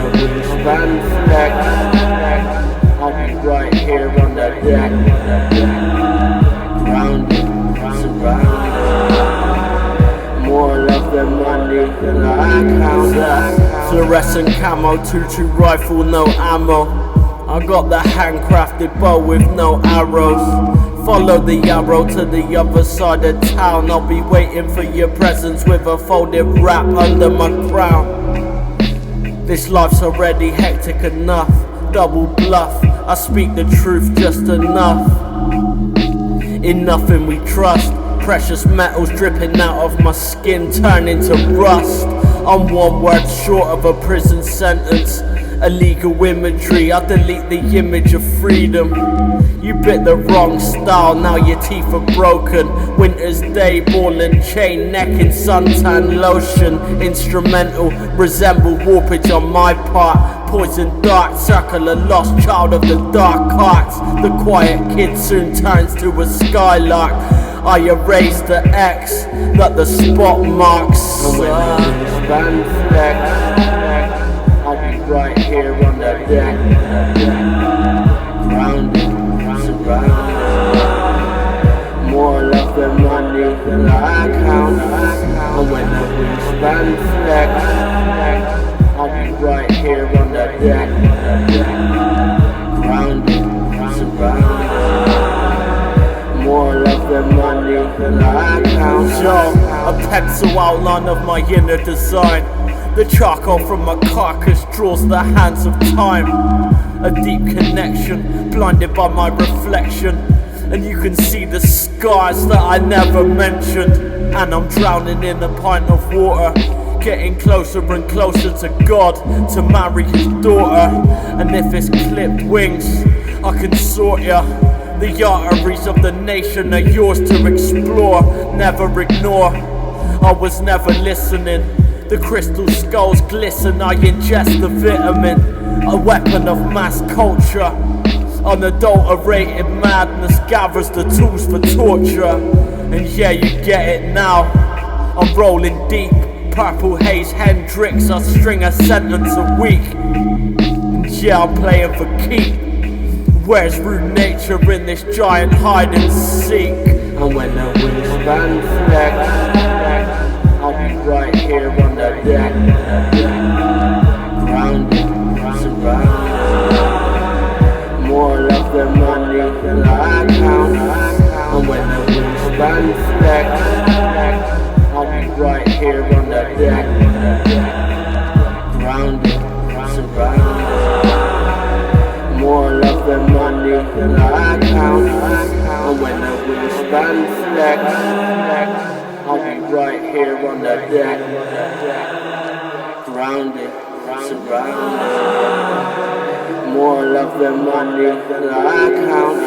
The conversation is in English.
the wingspan flex, I'll be right here on the deck, grounded, surrounded. More love than money than I count. Fluorescent camo, 2-2 rifle, no ammo. I got the handcrafted bow with no arrows. Follow the arrow to the other side of town. I'll be waiting for your presence with a folded wrap under my crown. This life's already hectic enough. Double bluff, I speak the truth just enough. In nothing we trust. Precious metals dripping out of my skin turn into rust. I'm one word short of a prison sentence. Illegal imagery, I delete the image of freedom. You bit the wrong style, now your teeth are broken. Winter's day, ball and chain, neck in suntan lotion. Instrumental, resemble warpage on my part. Poison dark circle, a lost child of the dark arts. The quiet kid soon turns to a skylark. I erase the X, not the spot marks. And when the wingspan flex, I'll be right here on the deck, grounded, surrounded. More love than money than I count. And when the wingspan flex, I'll be right here on the deck, grounded, surrounded. More love than money than I count. Yo, a pencil outline of my inner design. The charcoal from my carcass draws the hands of time. A deep connection, blinded by my reflection. And you can see the scars that I never mentioned. And I'm drowning in a pint of water, getting closer and closer to God, to marry his daughter. And if it's clipped wings, I can sort ya. The arteries of the nation are yours to explore, never ignore. I was never listening. The crystal skulls glisten, I ingest the vitamin. A weapon of mass culture. Unadulterated madness gathers the tools for torture. And yeah, you get it now. I'm rolling deep. Purple haze Hendrix, I string a sentence a week. And yeah, I'm playing for keep. Where's rude nature in this giant hide and seek? And when the wingspan flex, I'll be right here on the deck, grounded, surrounded. More love than money than I count. And when the wingspan flex, I'll be right here on the deck, grounded, surrounded. More love than money than I count. And when the wingspan flex, I'll be right here on the deck, grounded, surrounded. More love than money than I count.